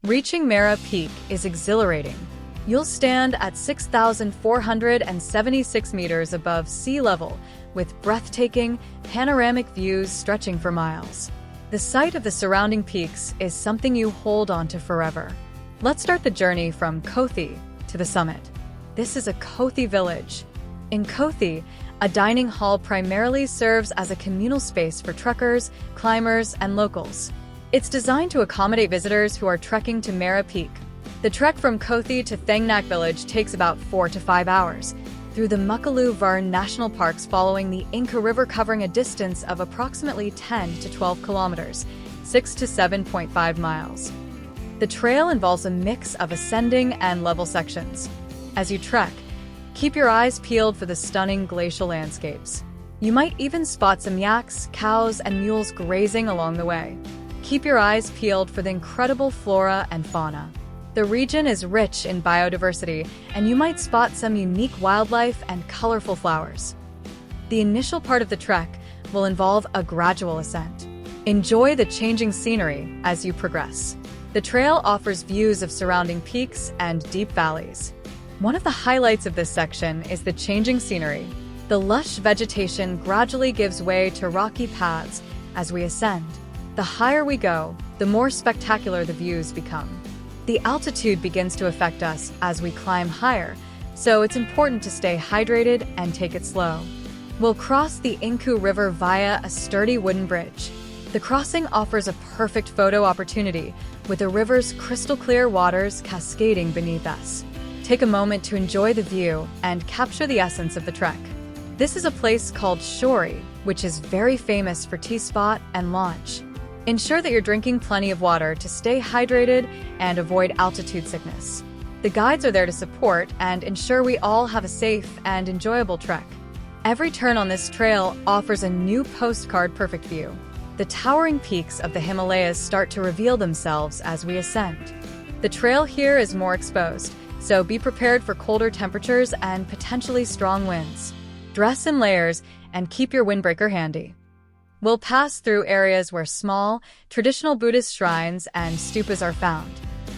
Reaching Mera Peak is exhilarating. You'll stand at 6,476 meters above sea level, with breathtaking, panoramic views stretching for miles. The sight of the surrounding peaks is something you hold on to forever. Let's start the journey from Kothi to the summit. This is a Kothi village. In Kothi, a dining hall primarily serves as a communal space for trekkers, climbers, and locals. It's designed to accommodate visitors who are trekking to Mera Peak. The trek from Kothi to Thangnak village takes about 4 to 5 hours, through the Makalu Varn National Parks following the Inca River, covering a distance of approximately 10 to 12 kilometers, 6 to 7.5 miles. The trail involves a mix of ascending and level sections. As you trek, keep your eyes peeled for the stunning glacial landscapes. You might even spot some yaks, cows, and mules grazing along the way. Keep your eyes peeled for the incredible flora and fauna. The region is rich in biodiversity, and you might spot some unique wildlife and colorful flowers. The initial part of the trek will involve a gradual ascent. Enjoy the changing scenery as you progress. The trail offers views of surrounding peaks and deep valleys. One of the highlights of this section is the changing scenery. The lush vegetation gradually gives way to rocky paths as we ascend. The higher we go, the more spectacular the views become. The altitude begins to affect us as we climb higher, so it's important to stay hydrated and take it slow. We'll cross the Inca River via a sturdy wooden bridge. The crossing offers a perfect photo opportunity, with the river's crystal-clear waters cascading beneath us. Take a moment to enjoy the view and capture the essence of the trek. This is a place called Shori, which is very famous for tea spot and launch. Ensure that you're drinking plenty of water to stay hydrated and avoid altitude sickness. The guides are there to support and ensure we all have a safe and enjoyable trek. Every turn on this trail offers a new postcard perfect view. The towering peaks of the Himalayas start to reveal themselves as we ascend. The trail here is more exposed, so be prepared for colder temperatures and potentially strong winds. Dress in layers and keep your windbreaker handy. We'll pass through areas where small, traditional Buddhist shrines and stupas are found.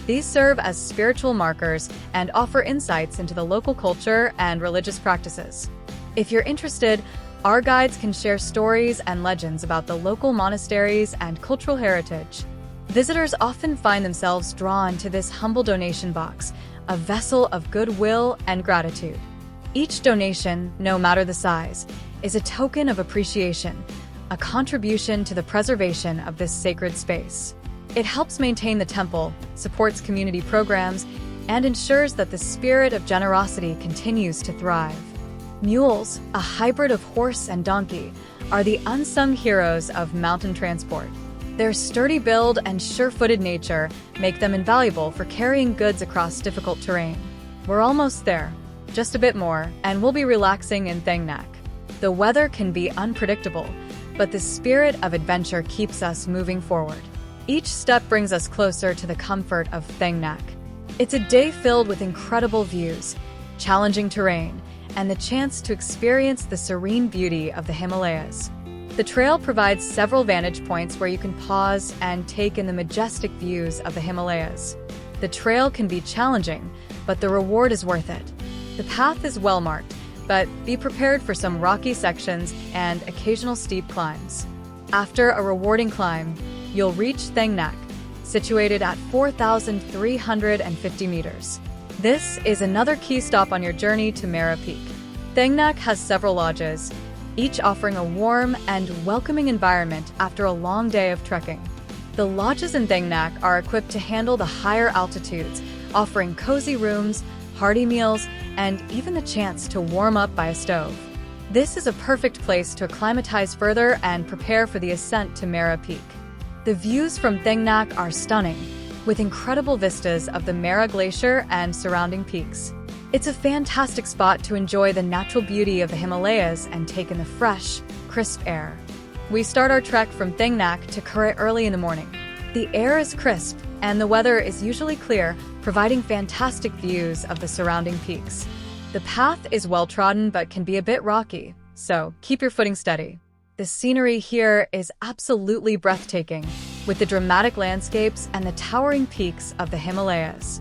These serve as spiritual markers and offer insights into the local culture and religious practices. If you're interested, our guides can share stories and legends about the local monasteries and cultural heritage. Visitors often find themselves drawn to this humble donation box, a vessel of goodwill and gratitude. Each donation, no matter the size, is a token of appreciation, a contribution to the preservation of this sacred space. It helps maintain the temple, supports community programs, and ensures that the spirit of generosity continues to thrive. Mules, a hybrid of horse and donkey, are the unsung heroes of mountain transport. Their sturdy build and sure-footed nature make them invaluable for carrying goods across difficult terrain. We're almost there, just a bit more, and we'll be relaxing in Thangnak. The weather can be unpredictable, but the spirit of adventure keeps us moving forward. Each step brings us closer to the comfort of Thangnak. It's a day filled with incredible views, challenging terrain, and the chance to experience the serene beauty of the Himalayas. The trail provides several vantage points where you can pause and take in the majestic views of the Himalayas. The trail can be challenging, but the reward is worth it. The path is well marked, but be prepared for some rocky sections and occasional steep climbs. After a rewarding climb, you'll reach Thangnak, situated at 4,350 meters. This is another key stop on your journey to Mera Peak. Thangnak has several lodges, each offering a warm and welcoming environment after a long day of trekking. The lodges in Thangnak are equipped to handle the higher altitudes, offering cozy rooms, hearty meals, and even the chance to warm up by a stove. This is a perfect place to acclimatize further and prepare for the ascent to Mera Peak. The views from Thangnak are stunning, with incredible vistas of the Mera Glacier and surrounding peaks. It's a fantastic spot to enjoy the natural beauty of the Himalayas and take in the fresh, crisp air. We start our trek from Thangnak to Kure early in the morning. The air is crisp, and the weather is usually clear, providing fantastic views of the surrounding peaks. The path is well-trodden but can be a bit rocky, so keep your footing steady. The scenery here is absolutely breathtaking. with the dramatic landscapes and the towering peaks of the Himalayas.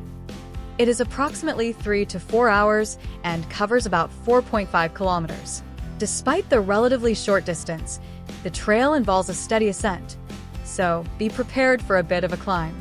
It is approximately 3 to 4 hours and covers about 4.5 kilometers. Despite the relatively short distance, the trail involves a steady ascent, so be prepared for a bit of a climb.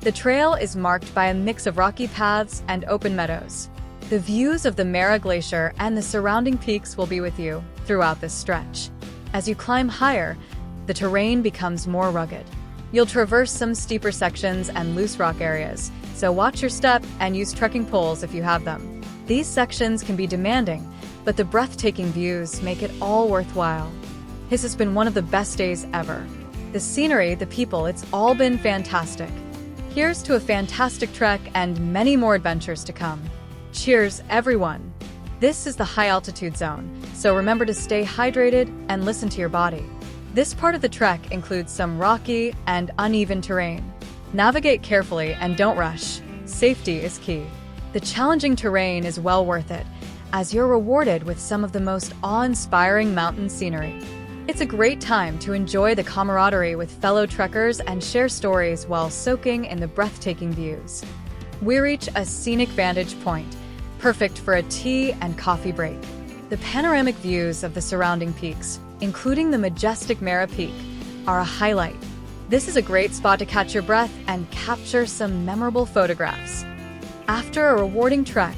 The trail is marked by a mix of rocky paths and open meadows. The views of the Mera Glacier and the surrounding peaks will be with you throughout this stretch. As you climb higher, the terrain becomes more rugged. You'll traverse some steeper sections and loose rock areas, so watch your step and use trekking poles if you have them. These sections can be demanding, but the breathtaking views make it all worthwhile. This has been one of the best days ever. The scenery, the people, it's all been fantastic. Here's to a fantastic trek and many more adventures to come. Cheers, everyone! This is the high altitude zone, so remember to stay hydrated and listen to your body. This part of the trek includes some rocky and uneven terrain. Navigate carefully and don't rush. Safety is key. The challenging terrain is well worth it, as you're rewarded with some of the most awe-inspiring mountain scenery. It's a great time to enjoy the camaraderie with fellow trekkers and share stories while soaking in the breathtaking views. We reach a scenic vantage point, perfect for a tea and coffee break. The panoramic views of the surrounding peaks, including the majestic Mera Peak, are a highlight. This is a great spot to catch your breath and capture some memorable photographs. After a rewarding trek,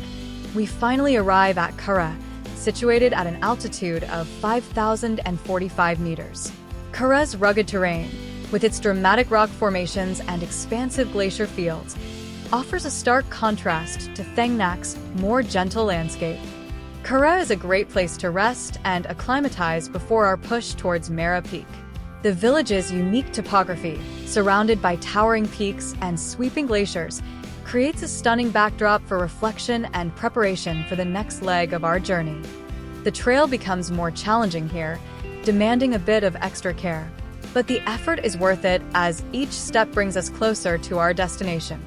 we finally arrive at Kara, situated at an altitude of 5,045 meters. Kara's rugged terrain, with its dramatic rock formations and expansive glacier fields, offers a stark contrast to Thang Nak's more gentle landscape. Kara is a great place to rest and acclimatize before our push towards Mera Peak. The village's unique topography, surrounded by towering peaks and sweeping glaciers, creates a stunning backdrop for reflection and preparation for the next leg of our journey. The trail becomes more challenging here, demanding a bit of extra care. But the effort is worth it as each step brings us closer to our destination.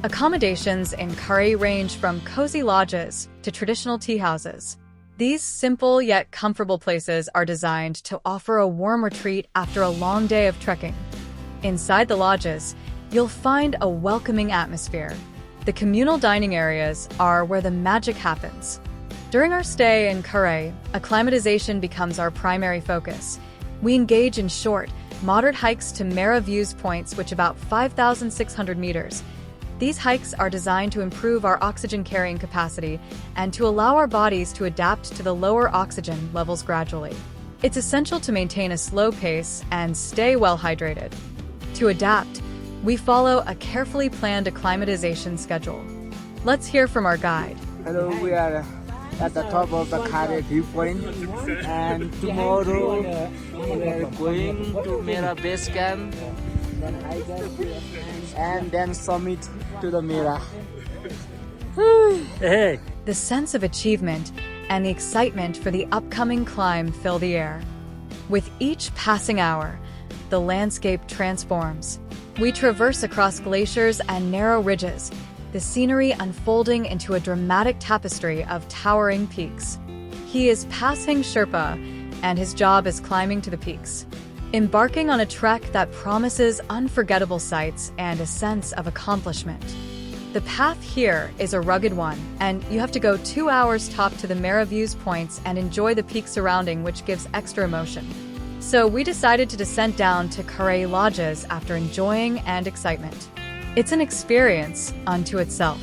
Accommodations in Kara range from cozy lodges to traditional tea houses. These simple yet comfortable places are designed to offer a warm retreat after a long day of trekking. Inside the lodges, you'll find a welcoming atmosphere. The communal dining areas are where the magic happens. During our stay in Kara, acclimatization becomes our primary focus. We engage in short, moderate hikes to Mera Views points, which about 5,600 meters. These hikes are designed to improve our oxygen carrying capacity and to allow our bodies to adapt to the lower oxygen levels gradually. It's essential to maintain a slow pace and stay well hydrated. To adapt, we follow a carefully planned acclimatization schedule. Let's hear from our guide. Hello, we are at the top of the Kare viewpoint, and tomorrow we are going to Mera base camp and then summit to the Mera. Hey. The sense of achievement and the excitement for the upcoming climb fill the air. With each passing hour, the landscape transforms. We traverse across glaciers and narrow ridges, the scenery unfolding into a dramatic tapestry of towering peaks. He is Pasing Sherpa, and his job is climbing to the peaks, embarking on a trek that promises unforgettable sights and a sense of accomplishment. The path here is a rugged one, and you have to go 2 hours top to the Mera Views points and enjoy the peak surrounding, which gives extra emotion. So we decided to descend down to Kare lodges after enjoying and excitement. It's an experience unto itself.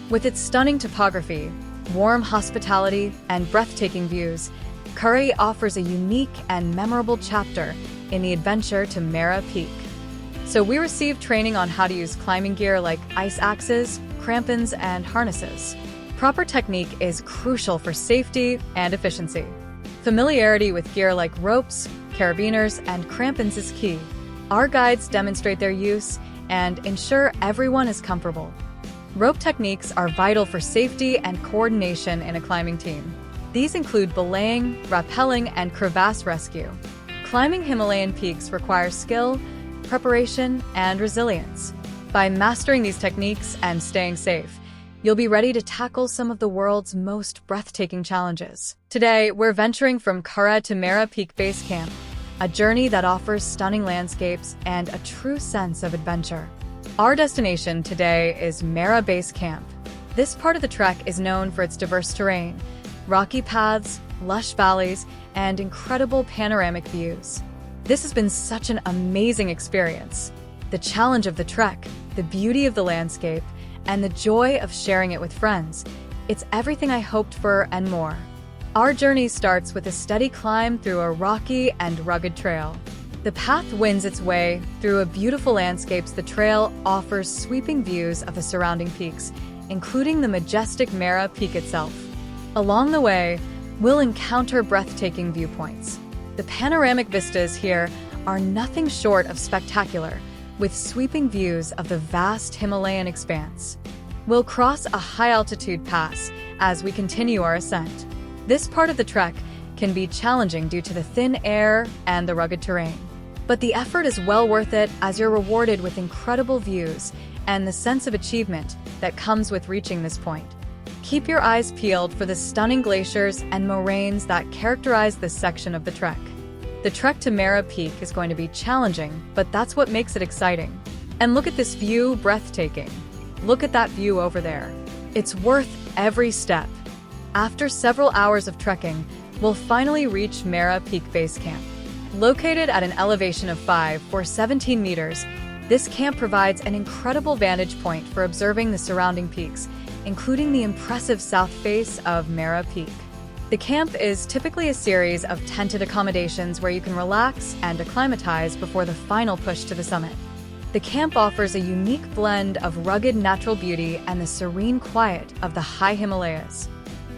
With its stunning topography, warm hospitality, and breathtaking views, Kare offers a unique and memorable chapter in the adventure to Mera Peak. So we received training on how to use climbing gear like ice axes, crampons, and harnesses. Proper technique is crucial for safety and efficiency. Familiarity with gear like ropes, carabiners, and crampons is key. Our guides demonstrate their use and ensure everyone is comfortable. Rope techniques are vital for safety and coordination in a climbing team. These include belaying, rappelling, and crevasse rescue. Climbing Himalayan peaks requires skill, preparation, and resilience. By mastering these techniques and staying safe, you'll be ready to tackle some of the world's most breathtaking challenges. Today, we're venturing from Kara to Mera Peak Base Camp, a journey that offers stunning landscapes and a true sense of adventure. Our destination today is Mera Base Camp. This part of the trek is known for its diverse terrain, rocky paths, lush valleys, and incredible panoramic views. This has been such an amazing experience. The challenge of the trek, the beauty of the landscape, and the joy of sharing it with friends. It's everything I hoped for and more. Our journey starts with a steady climb through a rocky and rugged trail. The path winds its way through a beautiful landscapes. The trail offers sweeping views of the surrounding peaks, including the majestic Mera Peak itself. Along the way, we'll encounter breathtaking viewpoints. The panoramic vistas here are nothing short of spectacular, with sweeping views of the vast Himalayan expanse. We'll cross a high-altitude pass as we continue our ascent. This part of the trek can be challenging due to the thin air and the rugged terrain. But the effort is well worth it as you're rewarded with incredible views and the sense of achievement that comes with reaching this point. Keep your eyes peeled for the stunning glaciers and moraines that characterize this section of the trek. The trek to Mera Peak is going to be challenging, but that's what makes it exciting. And look at this view, breathtaking. Look at that view over there. It's worth every step. After several hours of trekking, we'll finally reach Mera Peak Base Camp. Located at an elevation of 5,417 meters, this camp provides an incredible vantage point for observing the surrounding peaks, including the impressive south face of Mera Peak. The camp is typically a series of tented accommodations where you can relax and acclimatize before the final push to the summit. The camp offers a unique blend of rugged natural beauty and the serene quiet of the high Himalayas.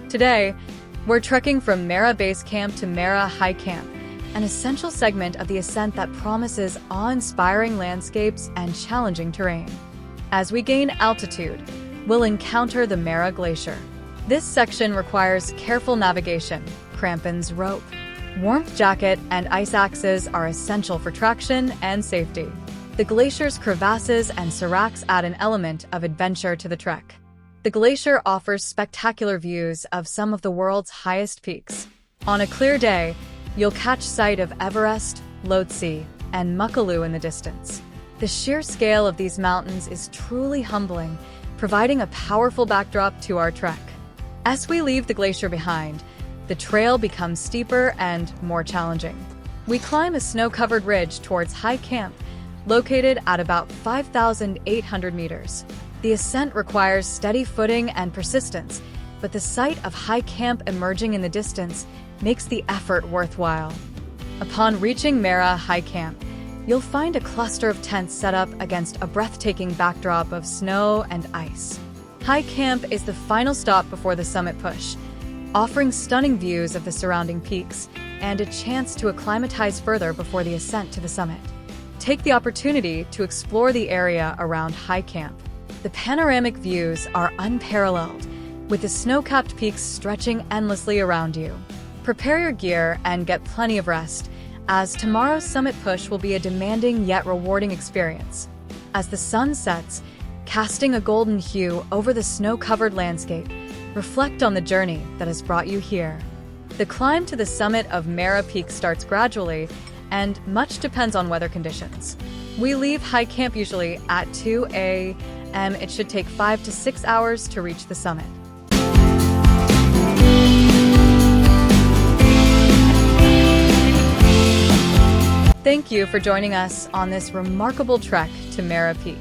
Today, we're trekking from Mera Base Camp to Mera High Camp, an essential segment of the ascent that promises awe-inspiring landscapes and challenging terrain. As we gain altitude, we'll encounter the Mera Glacier. This section requires careful navigation. Crampons, rope, warmth jacket, and ice axes are essential for traction and safety. The glacier's crevasses and seracs add an element of adventure to the trek. The glacier offers spectacular views of some of the world's highest peaks. On a clear day, you'll catch sight of Everest, Lhotse, and Makalu in the distance. The sheer scale of these mountains is truly humbling, providing a powerful backdrop to our trek. As we leave the glacier behind, the trail becomes steeper and more challenging. We climb a snow-covered ridge towards High Camp, located at about 5,800 meters. The ascent requires steady footing and persistence, but the sight of High Camp emerging in the distance makes the effort worthwhile. Upon reaching Mera High Camp, you'll find a cluster of tents set up against a breathtaking backdrop of snow and ice. High Camp is the final stop before the summit push, offering stunning views of the surrounding peaks and a chance to acclimatize further before the ascent to the summit. Take the opportunity to explore the area around High Camp. The panoramic views are unparalleled, with the snow-capped peaks stretching endlessly around you. Prepare your gear and get plenty of rest, as tomorrow's summit push will be a demanding yet rewarding experience. As the sun sets, casting a golden hue over the snow-covered landscape, reflect on the journey that has brought you here. The climb to the summit of Mera Peak starts gradually, and much depends on weather conditions. We leave High Camp usually at 2 a.m. It should take 5 to 6 hours to reach the summit. Thank you for joining us on this remarkable trek to Mera Peak.